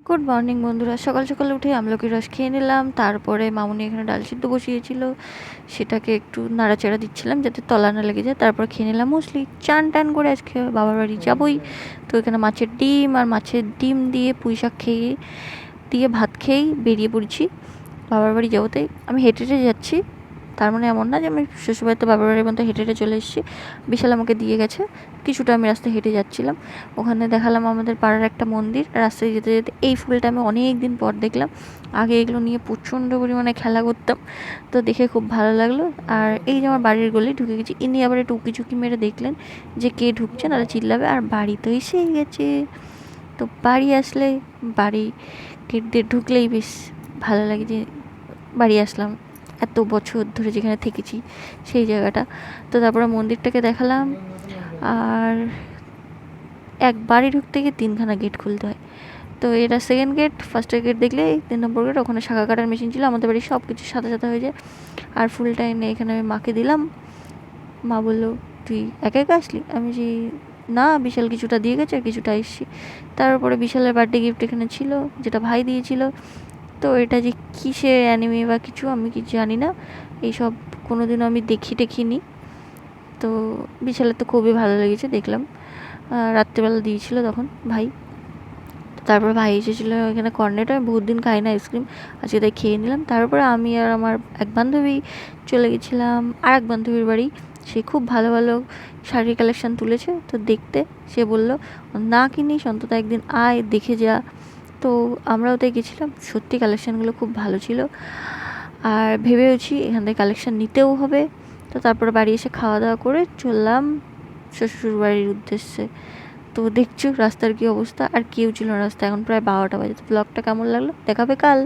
Good morning বন্ধুরা। সকাল সকাল উঠে আমলকির রস খেয়ে নিলাম। তারপরে মামুনি এখানে ডাল সিদ্ধ বসিয়েছিল, সেটাকে একটু নাড়াচাড়া দিচ্ছিলাম যাতে তলা না লেগে যায়। তারপর খেয়ে নিলাম মুসলি। চান টান করে আজকে বাবার বাড়ি যাবই, তো এখানে মাছের ডিম আর মাছের ডিম দিয়ে পুঁই শাক খেয়ে দিয়ে ভাত খেয়েই বেরিয়ে পড়ছি বাবার বাড়ি যাবো। তাই আমি হেঁটে হেঁটে যাচ্ছি, তার মানে এমন না যে আমি শ্বশুরবাড়িতে বাবার বাড়ির মধ্যে হেঁটে হেঁটে চলে এসেছি। বিশাল আমাকে দিয়ে গেছে, কিছুটা আমি রাস্তায় হেঁটে যাচ্ছিলাম। ওখানে দেখালাম আমাদের পাড়ার একটা মন্দির। রাস্তায় যেতে যেতে এই ফুলটা আমি অনেক দিন পর দেখলাম। আগে এগুলো নিয়ে প্রচণ্ড পরিমাণে খেলা করতাম, তো দেখে খুব ভালো লাগলো। আর এই যে আমার বাড়ির গলি ঢুকে গেছি, ইনি আবার একটু উঁকি ঝুঁকি মেরে দেখলেন যে কে ঢুকছে, নাহলে চিল্লাবে। আর বাড়ি তো এসেই গেছে, তো বাড়ি আসলে বাড়ি গেট দিয়ে ঢুকলেই বেশ ভালো লাগে যে বাড়ি আসলাম, এত বছর ধরে যেখানে থেকেছি সেই জায়গাটা। তো তারপরে মন্দিরটাকে দেখালাম। আর এক বাড়ি ঢুকতে গিয়ে 3খানা গেট খুলতে হয়, তো এটা সেকেন্ড গেট। ফার্স্টের গেট দেখলে 3 নম্বর গেট, ওখানে শাঁখা কাটার মেশিন ছিল। আমাদের বাড়ি সব কিছু সাদা সাদা হয়ে যায়। আর ফুলটা এনে এখানে আমি মাকে দিলাম। মা বললো, তুই একা একা আসলি? আমি যে না, বিশাল কিছুটা দিয়ে গেছে আর কিছুটা এসছি। তারপরে বিশালের বার্থডে গিফট এখানে ছিল, যেটা ভাই দিয়েছিল। তো এটা যে কিসের অ্যানিমে বা কিছু আমি কি জানি না, এইসব কোনোদিনও আমি দেখিনি। তো বিশালের তো খুবই ভালো লেগেছে, দেখলাম। রাত্রেবেলা দিয়েছিল তখন ভাই। তারপর ভাই এসেছিলো এখানে কর্নেটো, আমি বহুত দিন খাই না আইসক্রিম, আজকে তাই খেয়ে নিলাম। তারপরে আমি আর আমার এক বান্ধবী চলে গেছিলাম আর এক বান্ধবীর বাড়ি। সে খুব ভালো ভালো শাড়ির কালেকশান তুলেছে, তো দেখতে সে বলল না কিনিস, অন্তত একদিন আয় দেখে যা। তো আমরাও তাই গেছিলাম, সত্যি কালেকশানগুলো খুব ভালো ছিল। আর ভেবেওছি এখান থেকে কালেকশান নিতেও হবে। তো তারপরে বাড়ি এসে খাওয়া দাওয়া করে চললাম শ্বশুর বাড়ির উদ্দেশ্যে। তো দেখছো রাস্তার কি অবস্থা, আর কেউ ছিল না রাস্তায়। এখন প্রায় 12টা বাজে। তো ব্লগটা কেমন লাগলো দেখাবে কাল।